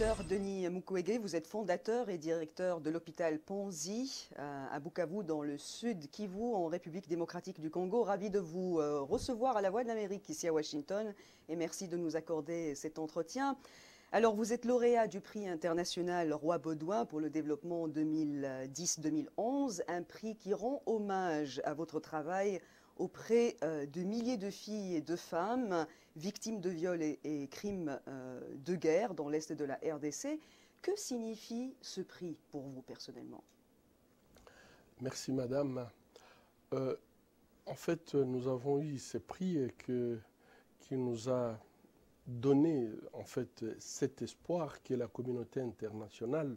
Docteur Denis Mukwege, vous êtes fondateur et directeur de l'hôpital Panzi à Bukavu, dans le sud Kivu, en République démocratique du Congo. Ravi de vous recevoir à la Voix de l'Amérique ici à Washington et merci de nous accorder cet entretien. Alors, vous êtes lauréat du prix international Roi Baudouin pour le développement 2010-2011, un prix qui rend hommage à votre travail auprès de milliers de filles et de femmes victimes de viols et crimes de guerre dans l'Est de la RDC. Que signifie ce prix pour vous personnellement? Merci madame. En fait, nous avons eu ce prix qui nous a donné en fait cet espoir que la communauté internationale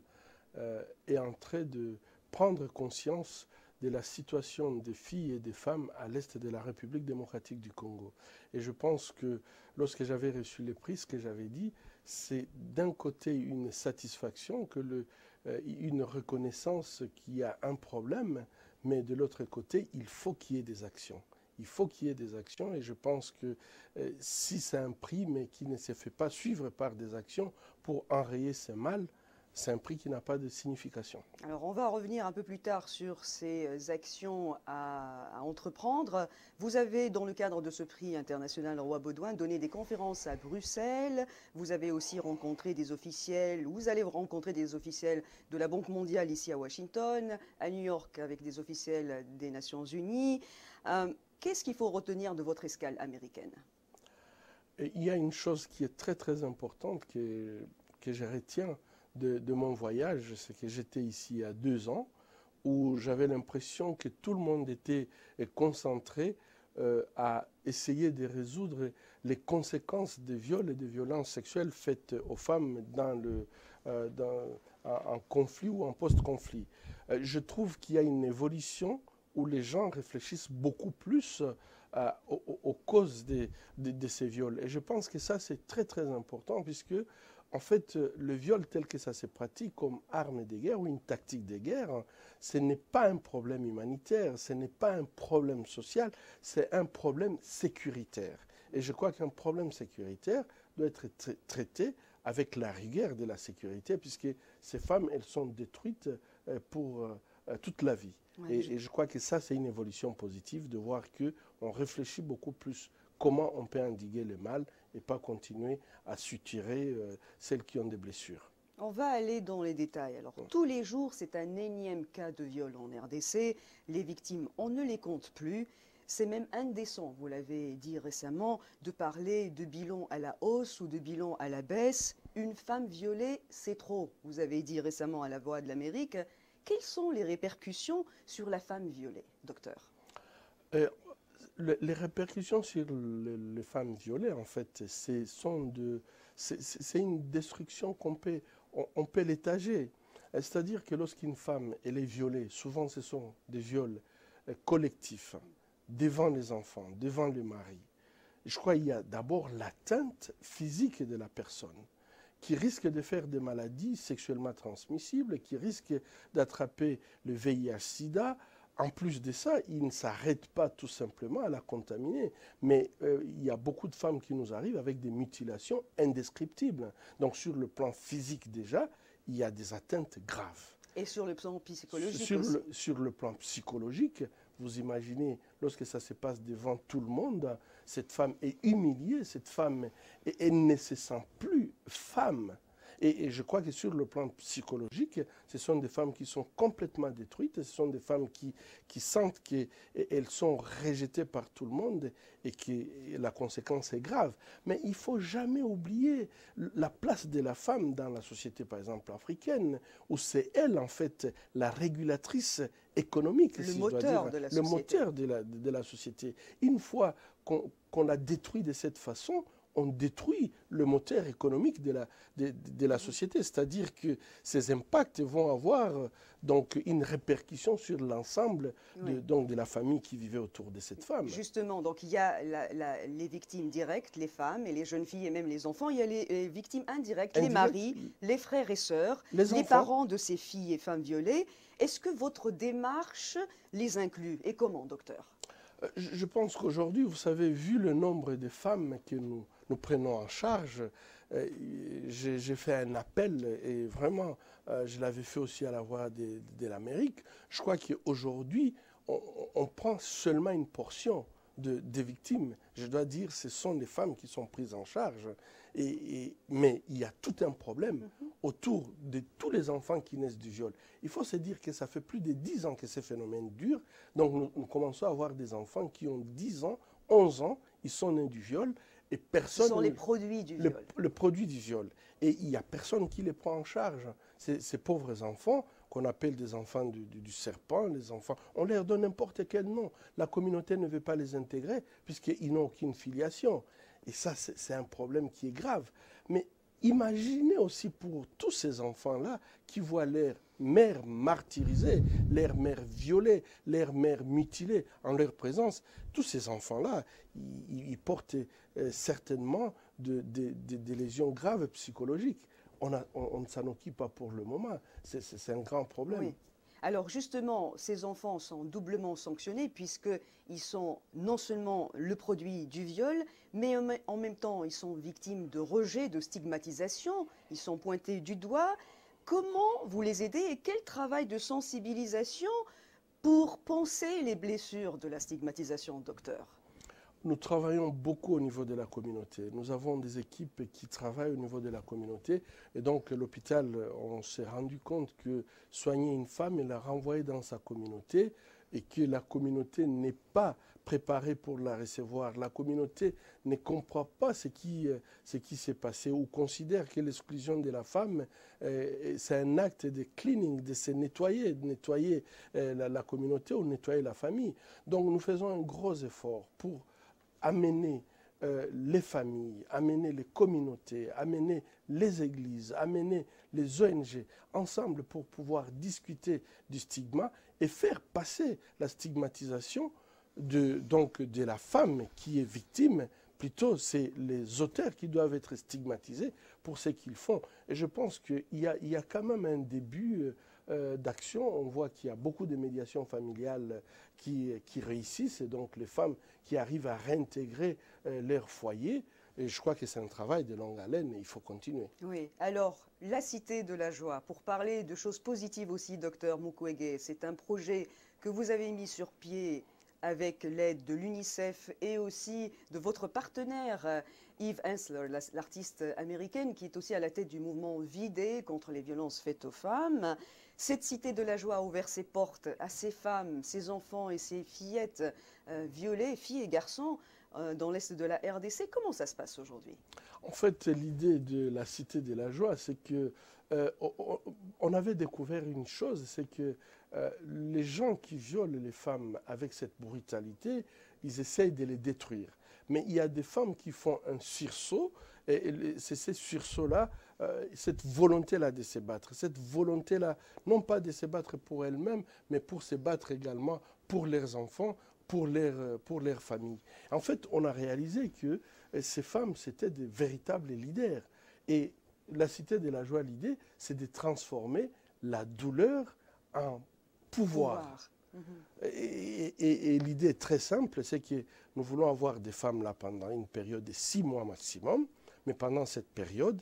est en train de prendre conscience de la situation des filles et des femmes à l'est de la République démocratique du Congo. Et je pense que lorsque j'avais reçu le prix, ce que j'avais dit, c'est d'un côté une satisfaction, une reconnaissance qu'il y a un problème, mais de l'autre côté, il faut qu'il y ait des actions. Il faut qu'il y ait des actions et je pense que si c'est un prix, mais qui ne se fait pas suivre par des actions pour enrayer ce mal, c'est un prix qui n'a pas de signification. Alors, on va revenir un peu plus tard sur ces actions à entreprendre. Vous avez, dans le cadre de ce prix international Roi Baudouin, donné des conférences à Bruxelles. Vous avez aussi rencontré des officiels, vous allez rencontrer des officiels de la Banque mondiale ici à Washington, à New York avec des officiels des Nations Unies. Qu'est-ce qu'il faut retenir de votre escale américaine? Et il y a une chose qui est très très importante que je retiens de mon voyage, c'est que j'étais ici il y a 2 ans, où j'avais l'impression que tout le monde était concentré à essayer de résoudre les conséquences des viols et des violences sexuelles faites aux femmes en conflit ou en post-conflit. Je trouve qu'il y a une évolution où les gens réfléchissent beaucoup plus aux causes de ces viols. Et je pense que ça, c'est très très important, puisque en fait, le viol tel que ça se pratique comme arme de guerre ou une tactique de guerre, ce n'est pas un problème humanitaire, ce n'est pas un problème social, c'est un problème sécuritaire. Et je crois qu'un problème sécuritaire doit être traité avec la rigueur de la sécurité, puisque ces femmes, elles sont détruites pour toute la vie. Ouais, et je crois que ça, c'est une évolution positive de voir qu'on réfléchit beaucoup plus comment on peut endiguer le mal et pas continuer à suturer celles qui ont des blessures. On va aller dans les détails. Alors, tous les jours, c'est un énième cas de viol en RDC. Les victimes, on ne les compte plus. C'est même indécent, vous l'avez dit récemment, de parler de bilan à la hausse ou de bilan à la baisse. Une femme violée, c'est trop, vous avez dit récemment à la Voix de l'Amérique. Quelles sont les répercussions sur la femme violée, docteur? Les répercussions sur les femmes violées, en fait, c'est une destruction qu'on peut, on peut l'étager. C'est-à-dire que lorsqu'une femme elle est violée, souvent ce sont des viols collectifs, devant les enfants, devant le mari. Je crois qu'il y a d'abord l'atteinte physique de la personne, qui risque de faire des maladies sexuellement transmissibles, qui risque d'attraper le VIH-Sida. En plus de ça, il ne s'arrête pas tout simplement à la contaminer. Mais il y a beaucoup de femmes qui nous arrivent avec des mutilations indescriptibles. Donc sur le plan physique déjà, il y a des atteintes graves. Et sur le plan psychologique aussi. Sur le plan psychologique, vous imaginez, lorsque ça se passe devant tout le monde, cette femme est humiliée, cette femme, elle ne se sent plus femme. Et je crois que sur le plan psychologique, ce sont des femmes qui sont complètement détruites, ce sont des femmes qui sentent qu'elles sont rejetées par tout le monde et que la conséquence est grave. Mais il ne faut jamais oublier la place de la femme dans la société, par exemple, africaine, où c'est elle, en fait, la régulatrice économique, le moteur de la société. Le moteur de la société. Une fois qu'on la détruit de cette façon, on détruit le moteur économique de la société. C'est-à-dire que ces impacts vont avoir donc une répercussion sur l'ensemble de la famille qui vivait autour de cette femme. Justement, donc il y a les victimes directes, les femmes et les jeunes filles et même les enfants. Il y a les victimes indirectes, les maris, les frères et sœurs, les parents de ces filles et femmes violées. Est-ce que votre démarche les inclut? Et comment, docteur? Je pense qu'aujourd'hui, vous savez, vu le nombre de femmes que nous prenons en charge. J'ai fait un appel et vraiment, je l'avais fait aussi à la Voix de l'Amérique. Je crois qu'aujourd'hui, on prend seulement une portion des victimes. Je dois dire, ce sont des femmes qui sont prises en charge. Mais il y a tout un problème autour de tous les enfants qui naissent du viol. Il faut se dire que ça fait plus de 10 ans que ces phénomènes durent. Donc nous commençons à avoir des enfants qui ont 10 ans, 11 ans, ils sont nés du viol. Et personne, ce sont les produits du viol. Le produit du viol. Et il n'y a personne qui les prend en charge. Ces pauvres enfants, qu'on appelle des enfants du serpent, les enfants, on leur donne n'importe quel nom. La communauté ne veut pas les intégrer puisqu'ils n'ont aucune filiation. Et ça, c'est un problème qui est grave. Mais imaginez aussi pour tous ces enfants-là qui voient leur mère martyrisée, leur mère violée, leur mère mutilée en leur présence. Tous ces enfants-là, ils portent certainement des lésions graves psychologiques. On ne s'en occupe pas pour le moment. C'est un grand problème. Oui. Alors justement, ces enfants sont doublement sanctionnés puisqu'ils sont non seulement le produit du viol, mais en même temps, ils sont victimes de rejet, de stigmatisation, ils sont pointés du doigt. Comment vous les aidez et quel travail de sensibilisation pour penser les blessures de la stigmatisation, docteur? Nous travaillons beaucoup au niveau de la communauté. Nous avons des équipes qui travaillent au niveau de la communauté. Et donc, l'hôpital, on s'est rendu compte que soigner une femme et la renvoyer dans sa communauté et que la communauté n'est pas préparée pour la recevoir. La communauté ne comprend pas ce qui s'est passé ou considère que l'exclusion de la femme, c'est un acte de cleaning, de se nettoyer, de nettoyer la communauté ou nettoyer la famille. Donc, nous faisons un gros effort pour amener les familles, amener les communautés, amener les églises, amener les ONG ensemble pour pouvoir discuter du stigma et faire passer la stigmatisation de la femme qui est victime. Plutôt, c'est les auteurs qui doivent être stigmatisés pour ce qu'ils font. Et je pense qu'il y a quand même un début d'action. On voit qu'il y a beaucoup de médiations familiales qui réussissent, et donc les femmes qui arrivent à réintégrer leur foyer. Et je crois que c'est un travail de longue haleine et il faut continuer. Oui, alors, la Cité de la Joie, pour parler de choses positives aussi, docteur Mukwege, c'est un projet que vous avez mis sur pied avec l'aide de l'UNICEF et aussi de votre partenaire Eve Ensler, l'artiste américaine qui est aussi à la tête du mouvement Vider contre les violences faites aux femmes. Cette Cité de la Joie a ouvert ses portes à ces femmes, ces enfants et ces fillettes violées, filles et garçons, dans l'Est de la RDC. Comment ça se passe aujourd'hui? En fait, l'idée de la Cité de la Joie, c'est que on avait découvert une chose, c'est que les gens qui violent les femmes avec cette brutalité, ils essayent de les détruire. Mais il y a des femmes qui font un sursaut, et c'est ce sursaut-là, cette volonté-là de se battre. Cette volonté-là, non pas de se battre pour elles-mêmes, mais pour se battre également pour leurs enfants, pour leur famille. En fait, on a réalisé que ces femmes, c'était des véritables leaders. Et la Cité de la Joie, l'idée, c'est de transformer la douleur en pouvoir. Et l'idée est très simple, c'est que nous voulons avoir des femmes là pendant une période de 6 mois maximum, mais pendant cette période,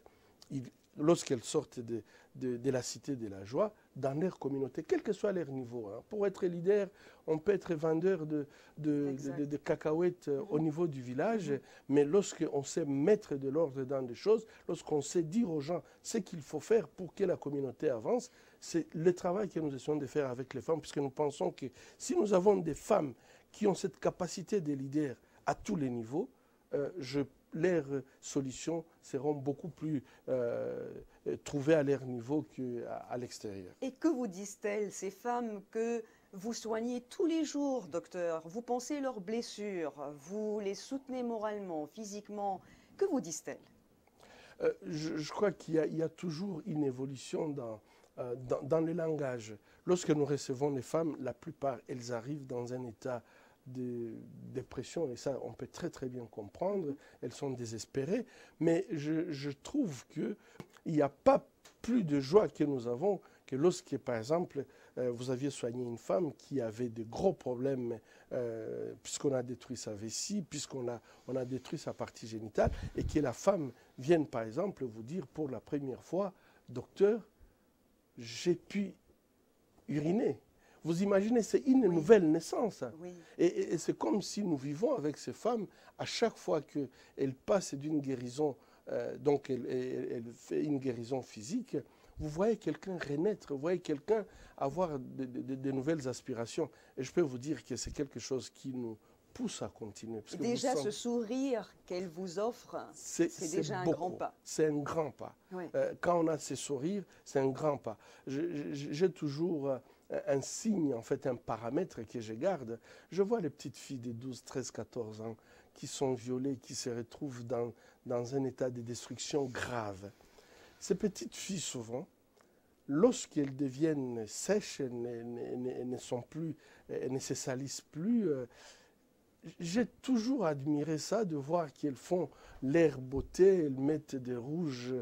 lorsqu'elles sortent de la Cité de la Joie, dans leur communauté, quel que soit leur niveau. Hein. Pour être leader, on peut être vendeur de cacahuètes au niveau du village, mais lorsqu'on sait mettre de l'ordre dans des choses, lorsqu'on sait dire aux gens ce qu'il faut faire pour que la communauté avance, c'est le travail que nous essayons de faire avec les femmes, puisque nous pensons que si nous avons des femmes qui ont cette capacité de leader à tous les niveaux, leurs solutions seront beaucoup plus trouvées à leur niveau qu'à l'extérieur. Et que vous disent-elles, ces femmes que vous soignez tous les jours, docteur? Vous pensez leurs blessures, vous les soutenez moralement, physiquement. Que vous disent-elles? Je crois qu'il y a toujours une évolution dans le langage. Lorsque nous recevons les femmes, la plupart, elles arrivent dans un état de dépression, et ça, on peut très très bien comprendre. Elles sont désespérées, mais je trouve qu'il n'y a pas plus de joie que nous avons que lorsque, par exemple, vous aviez soigné une femme qui avait de gros problèmes, puisqu'on a détruit sa vessie, on a détruit sa partie génitale, et que la femme vienne, par exemple, vous dire pour la première fois, docteur, j'ai pu uriner. Vous imaginez, c'est une nouvelle naissance. Oui. Et c'est comme si nous vivons avec ces femmes, à chaque fois qu'elles passent d'une guérison, donc elle fait une guérison physique, vous voyez quelqu'un renaître, vous voyez quelqu'un avoir de nouvelles aspirations. Et je peux vous dire que c'est quelque chose qui nous pousse à continuer. Parce que déjà, ce sourire qu'elle vous offre, c'est déjà un grand pas. C'est un grand pas. Oui. Quand on a ces sourires, c'est un grand pas. J'ai toujours un signe, en fait, un paramètre que je garde. Je vois les petites filles de 12, 13, 14 ans qui sont violées, qui se retrouvent dans un état de destruction grave. Ces petites filles, souvent, lorsqu'elles deviennent sèches, elles ne sont plus, elles ne se salissent plus, j'ai toujours admiré ça, de voir qu'elles font l'air beauté, elles mettent des rouges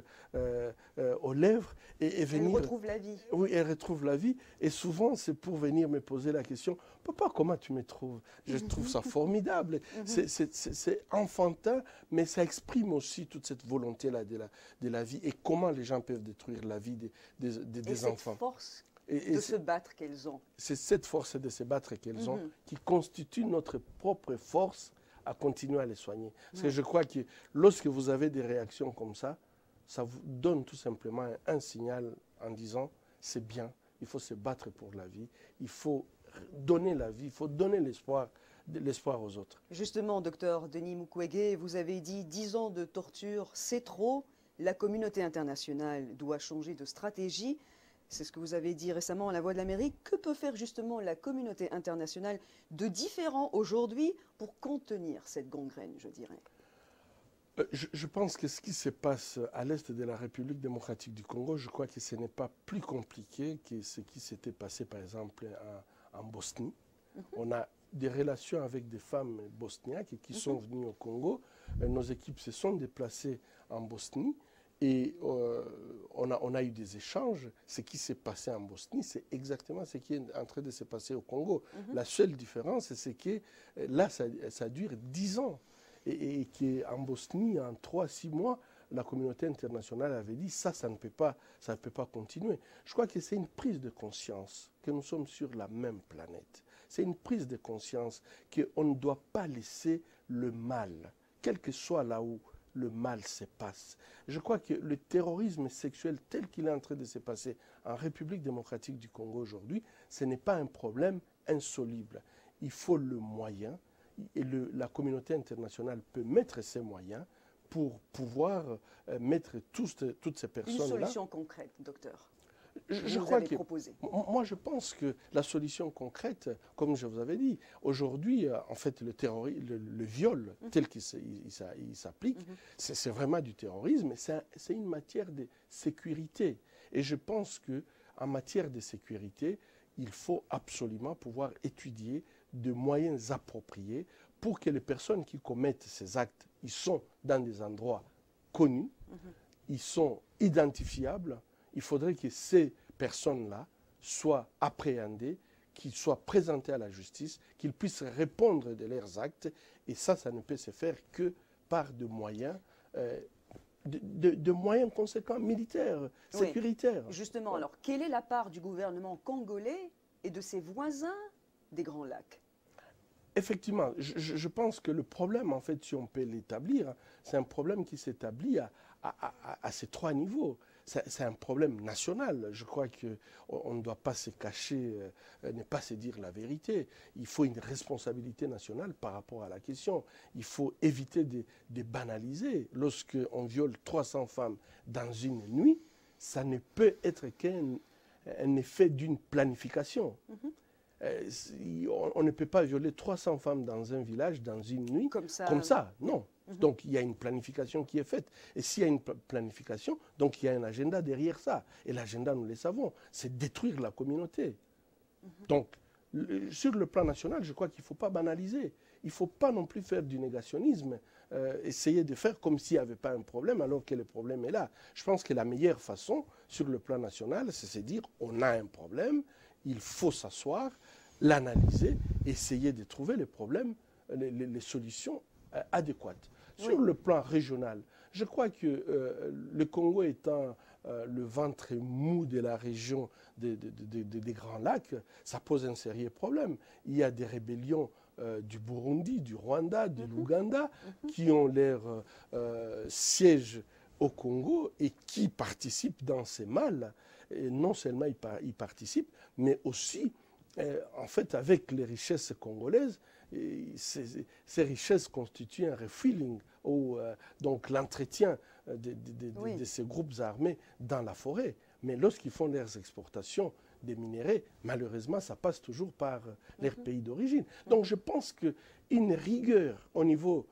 aux lèvres et venir... Elles retrouvent la vie. Oui, elles retrouvent la vie. Et souvent, c'est pour venir me poser la question, « Papa, comment tu me trouves ?» Je trouve ça formidable. C'est enfantin, mais ça exprime aussi toute cette volonté-là de la vie et comment les gens peuvent détruire la vie des enfants. Cette force de se battre qu'elles ont. C'est cette force de se battre qu'elles ont qui constitue notre propre force à continuer à les soigner. Parce que je crois que lorsque vous avez des réactions comme ça vous donne tout simplement un signal en disant c'est bien, il faut se battre pour la vie, il faut donner la vie, il faut donner l'espoir aux autres. Justement, docteur Denis Mukwege, vous avez dit 10 ans de torture, c'est trop, la communauté internationale doit changer de stratégie. C'est ce que vous avez dit récemment à La Voix de l'Amérique. Que peut faire justement la communauté internationale de différent aujourd'hui pour contenir cette gangrène, je dirais? Je pense que ce qui se passe à l'est de la République démocratique du Congo, je crois que ce n'est pas plus compliqué que ce qui s'était passé par exemple en Bosnie. On a des relations avec des femmes bosniaques qui sont venues au Congo. Nos équipes se sont déplacées en Bosnie. Et on a eu des échanges. Ce qui s'est passé en Bosnie, c'est exactement ce qui est en train de se passer au Congo. La seule différence, c'est que là, ça dure 10 ans. Et qu'en Bosnie, en 3-6 mois, la communauté internationale avait dit ça ne peut pas continuer. Je crois que c'est une prise de conscience que nous sommes sur la même planète. C'est une prise de conscience qu'on ne doit pas laisser le mal, quel que soit là où le mal se passe. Je crois que le terrorisme sexuel tel qu'il est en train de se passer en République démocratique du Congo aujourd'hui, ce n'est pas un problème insoluble. Il faut le moyen, et la communauté internationale peut mettre ses moyens pour pouvoir mettre toutes ces personnes-là. Une solution concrète, docteur. Moi, je pense que la solution concrète, comme je vous avais dit, aujourd'hui, en fait, le viol tel qu'il s'applique, c'est vraiment du terrorisme, c'est une matière de sécurité. Et je pense qu'en matière de sécurité, il faut absolument pouvoir étudier de moyens appropriés pour que les personnes qui commettent ces actes, ils sont dans des endroits connus, ils sont identifiables. Il faudrait que ces personnes-là soient appréhendées, qu'ils soient présentés à la justice, qu'ils puissent répondre de leurs actes. Et ça ne peut se faire que par de moyens, de moyens conséquents, militaires, sécuritaires. Justement, alors, quelle est la part du gouvernement congolais et de ses voisins des Grands Lacs? Effectivement, je pense que le problème, en fait, si on peut l'établir, c'est un problème qui s'établit à ces 3 niveaux. C'est un problème national. Je crois qu'on ne doit pas se cacher, ne pas se dire la vérité. Il faut une responsabilité nationale par rapport à la question. Il faut éviter de banaliser. Lorsqu'on viole 300 femmes dans une nuit, ça ne peut être qu'un effet d'une planification. On ne peut pas violer 300 femmes dans un village, dans une nuit, comme ça, non. Donc il y a une planification qui est faite. Et s'il y a une planification, donc il y a un agenda derrière ça. Et l'agenda, nous le savons, c'est détruire la communauté. Donc, sur le plan national, je crois qu'il ne faut pas banaliser. il ne faut pas non plus faire du négationnisme, essayer de faire comme s'il n'y avait pas un problème alors que le problème est là. Je pense que la meilleure façon sur le plan national, c'est de se dire on a un problème, il faut s'asseoir, l'analyser, essayer de trouver les problèmes, les solutions adéquates. Oui. Sur le plan régional, je crois que le Congo étant le ventre mou de la région des Grands Lacs, ça pose un sérieux problème. Il y a des rébellions du Burundi, du Rwanda, de l'Ouganda, qui ont leur siège au Congo et qui participent dans ces mâles. Et non seulement ils participent, mais aussi, en fait, avec les richesses congolaises, ces richesses constituent un refueling, donc l'entretien de ces groupes armés dans la forêt. Mais lorsqu'ils font leurs exportations des minéraux, malheureusement, ça passe toujours par leur pays d'origine. Donc je pense qu'une rigueur au niveau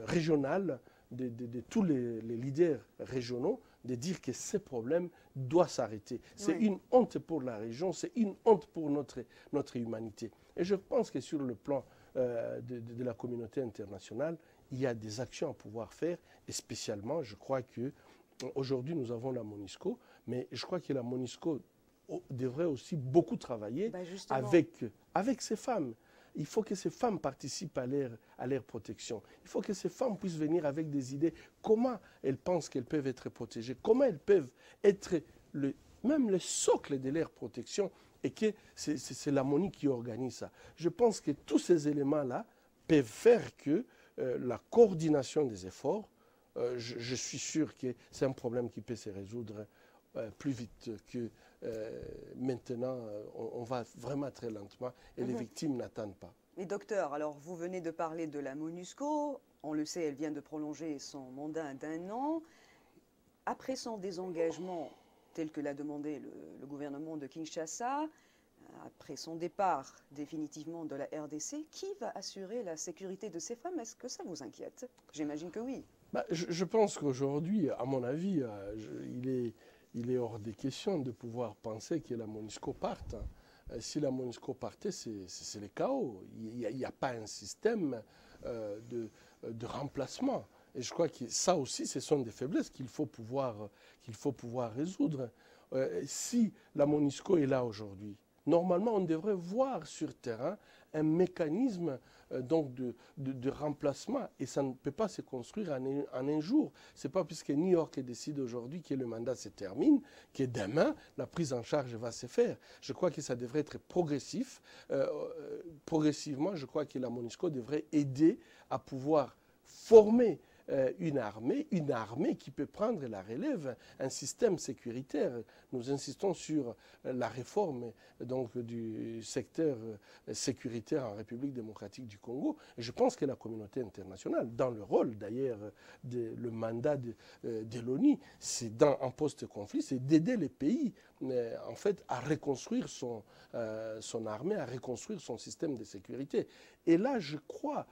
régional de tous les leaders régionaux, de dire que ces problèmes doivent s'arrêter. C'est une honte pour la région, c'est une honte pour notre humanité. Et je pense que sur le plan de la communauté internationale, il y a des actions à pouvoir faire, et spécialement, je crois qu'aujourd'hui, nous avons la MONUSCO, mais je crois que la MONUSCO devrait aussi beaucoup travailler avec ces femmes. Il faut que ces femmes participent à leur protection. Il faut que ces femmes puissent venir avec des idées. Comment elles pensent qu'elles peuvent être protégées? Comment elles peuvent être même le socle de leur protection? Et que c'est la MONUSCO qui organise ça. Je pense que tous ces éléments-là peuvent faire que la coordination des efforts, je suis sûr que c'est un problème qui peut se résoudre plus vite que maintenant, on va vraiment très lentement et les victimes n'attendent pas. Et docteur, alors vous venez de parler de la MONUSCO, on le sait, elle vient de prolonger son mandat d'1 an. Après son désengagement, tel que l'a demandé le gouvernement de Kinshasa, après son départ définitivement de la RDC, qui va assurer la sécurité de ces femmes? Est-ce que ça vous inquiète? J'imagine que oui. Je pense qu'aujourd'hui, à mon avis, il est hors des questions de pouvoir penser que la MONUSCO parte. Si la MONUSCO partait, c'est le chaos. Il n'y a pas un système de remplacement. Et je crois que ça aussi, ce sont des faiblesses qu'il faut pouvoir résoudre. Si la MONUSCO est là aujourd'hui, normalement, on devrait voir sur terrain un mécanisme donc de remplacement, et ça ne peut pas se construire en un jour. Ce n'est pas puisque New York décide aujourd'hui que le mandat se termine, que demain, la prise en charge va se faire. Je crois que ça devrait être progressif. Progressivement, je crois que la MONUSCO devrait aider à pouvoir former une armée qui peut prendre la relève, un système sécuritaire. Nous insistons sur la réforme donc, du secteur sécuritaire en République démocratique du Congo. Et je pense que la communauté internationale, dans le rôle d'ailleurs, le mandat de l'ONU, c'est dans un post-conflit, c'est d'aider les pays en fait, à reconstruire son armée, à reconstruire son système de sécurité. Et là, je crois,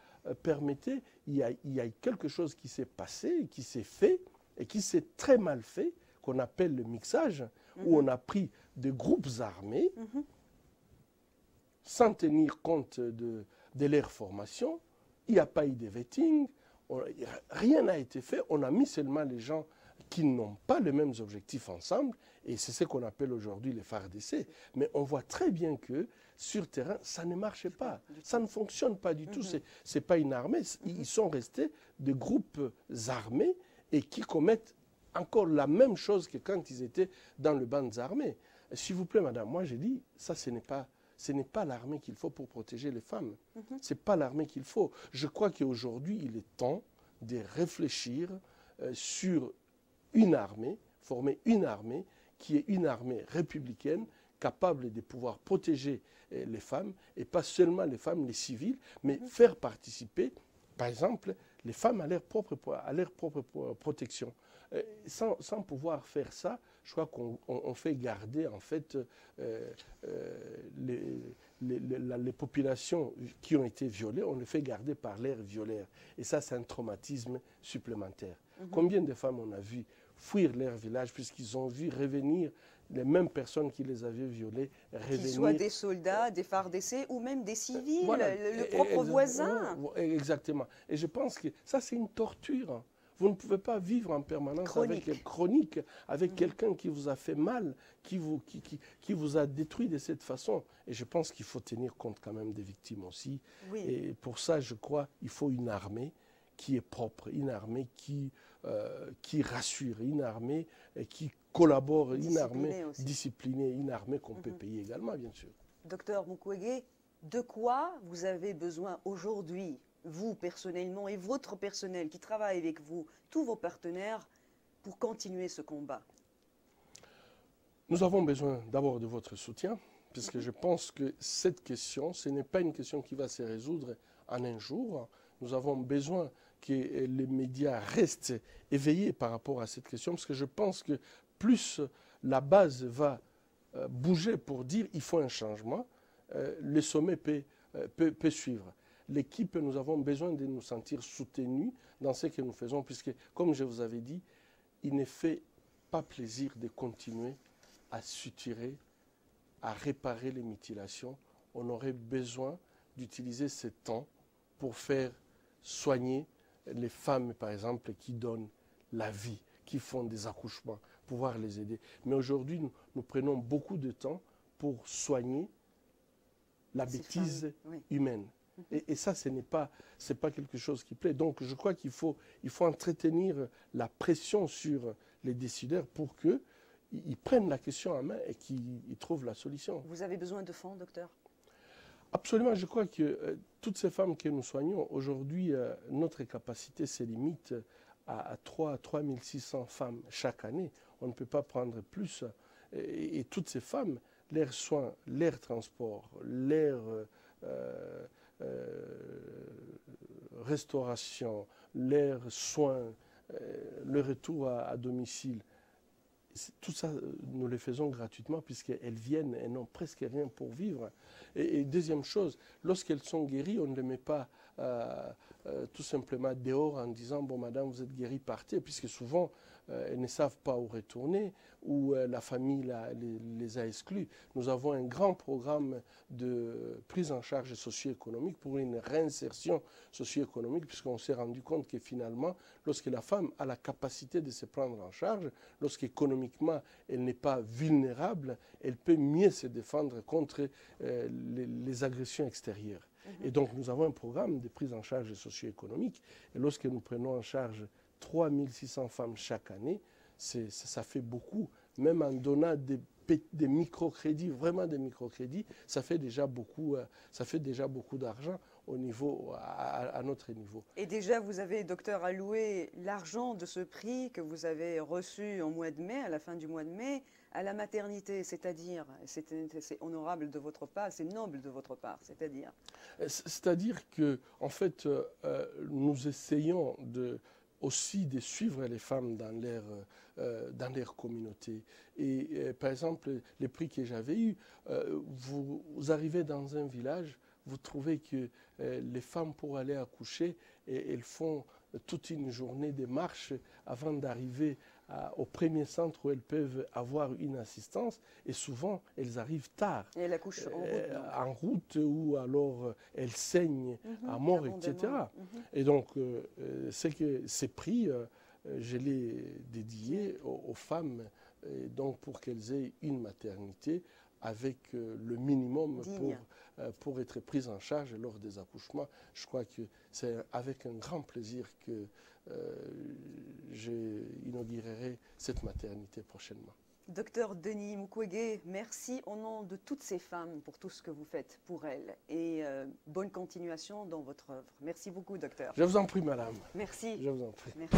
permettez, il y a quelque chose qui s'est passé, qui s'est fait, et qui s'est très mal fait, qu'on appelle le mixage, où on a pris des groupes armés sans tenir compte de leur formation. Il n'y a pas eu de vetting, rien n'a été fait. On a mis seulement les gens qui n'ont pas les mêmes objectifs ensemble, et c'est ce qu'on appelle aujourd'hui les FARDC. Mais on voit très bien que sur terrain, ça ne marche pas. Ça ne fonctionne pas du tout. Ce n'est pas une armée. Ils sont restés des groupes armés et qui commettent encore la même chose que quand ils étaient dans le banc armé. S'il vous plaît, madame, moi j'ai dit, ça ce n'est pas l'armée qu'il faut pour protéger les femmes. Ce n'est pas l'armée qu'il faut. Je crois qu'aujourd'hui, il est temps de réfléchir sur une armée, former une armée qui est une armée républicaine capable de pouvoir protéger les femmes, et pas seulement les femmes, les civils, mais faire participer, par exemple, les femmes à leur propre protection. Sans pouvoir faire ça, je crois qu'on fait garder en fait les populations qui ont été violées, on les fait garder par l'air violaire. Et ça, c'est un traumatisme supplémentaire. Combien de femmes on a vu fuir leur village puisqu'ils ont vu revenir les mêmes personnes qui les avaient violées, revenir. Qu'ils soient des soldats, des FARDC ou même des civils, voilà. le propre voisin. Exactement. Et je pense que ça, c'est une torture. Hein. Vous ne pouvez pas vivre en permanence chronique, avec quelqu'un qui vous a fait mal, qui vous a détruit de cette façon. Et je pense qu'il faut tenir compte quand même des victimes aussi. Oui. Et pour ça, je crois qu'il faut une armée qui est propre, une armée qui rassure, une armée qui collabore, une armée disciplinée, une armée qu'on peut payer également, bien sûr. Docteur Mukwege, de quoi vous avez besoin aujourd'hui, vous personnellement et votre personnel qui travaille avec vous, tous vos partenaires, pour continuer ce combat? Nous avons besoin d'abord de votre soutien, puisque je pense que cette question, ce n'est pas une question qui va se résoudre en un jour. Nous avons besoin que les médias restent éveillés par rapport à cette question, parce que je pense que plus la base va bouger pour dire qu'il faut un changement, le sommet peut suivre. L'équipe, nous avons besoin de nous sentir soutenus dans ce que nous faisons, puisque, comme je vous avais dit, il ne fait pas plaisir de continuer à suturer, à réparer les mutilations. On aurait besoin d'utiliser ce temps pour faire soigner les femmes, par exemple, qui donnent la vie, qui font des accouchements, pouvoir les aider. Mais aujourd'hui, nous prenons beaucoup de temps pour soigner la bêtise humaine. Et ça, ce n'est pas quelque chose qui plaît. Donc, je crois qu'il faut entretenir la pression sur les décideurs pour qu'ils prennent la question en main et qu'ils trouvent la solution. Vous avez besoin de fonds, docteur? Absolument. Je crois que toutes ces femmes que nous soignons, aujourd'hui, notre capacité se limite à 3 600 femmes chaque année. On ne peut pas prendre plus. Et toutes ces femmes, leurs soins, leur transport, leur restauration, leurs soins, le retour à domicile, tout ça, nous le faisons gratuitement puisqu'elles viennent et n'ont presque rien pour vivre. Et deuxième chose, lorsqu'elles sont guéries, on ne les met pas tout simplement dehors en disant « Bon, madame, vous êtes guérie, partez », puisque souvent, elles ne savent pas où retourner ou la famille les a exclus. Nous avons un grand programme de prise en charge socio-économique pour une réinsertion socio-économique, puisqu'on s'est rendu compte que finalement, lorsque la femme a la capacité de se prendre en charge, lorsqu'économiquement elle n'est pas vulnérable, elle peut mieux se défendre contre les agressions extérieures. Et donc nous avons un programme de prise en charge socio-économique, et lorsque nous prenons en charge 3 600 femmes chaque année, ça fait beaucoup. Même en donnant des microcrédits, vraiment des microcrédits, ça fait déjà beaucoup d'argent à notre niveau. Et déjà, vous avez, docteur, alloué l'argent de ce prix que vous avez reçu au mois de mai, à la fin du mois de mai, à la maternité, c'est-à-dire, c'est honorable de votre part, c'est noble de votre part, c'est-à-dire? C'est-à-dire que, en fait, nous essayons aussi de suivre les femmes dans leur communauté. Et par exemple, les prix que j'avais eus, vous arrivez dans un village, vous trouvez que les femmes, pour aller accoucher, elles font toute une journée de marche avant d'arriver au premier centre où elles peuvent avoir une assistance, et souvent elles arrivent tard. Et elles accouchent en route, ou alors elles saignent à mort, etc. Et donc, c'est que ces prix, je les dédiés aux femmes, donc pour qu'elles aient une maternité avec le minimum pour être prises en charge lors des accouchements. Je crois que c'est avec un grand plaisir que j'inaugurerai cette maternité prochainement. Docteur Denis Mukwege, merci au nom de toutes ces femmes pour tout ce que vous faites pour elles. Et bonne continuation dans votre œuvre. Merci beaucoup, docteur. Je vous en prie, madame. Merci. Je vous en prie. Merci.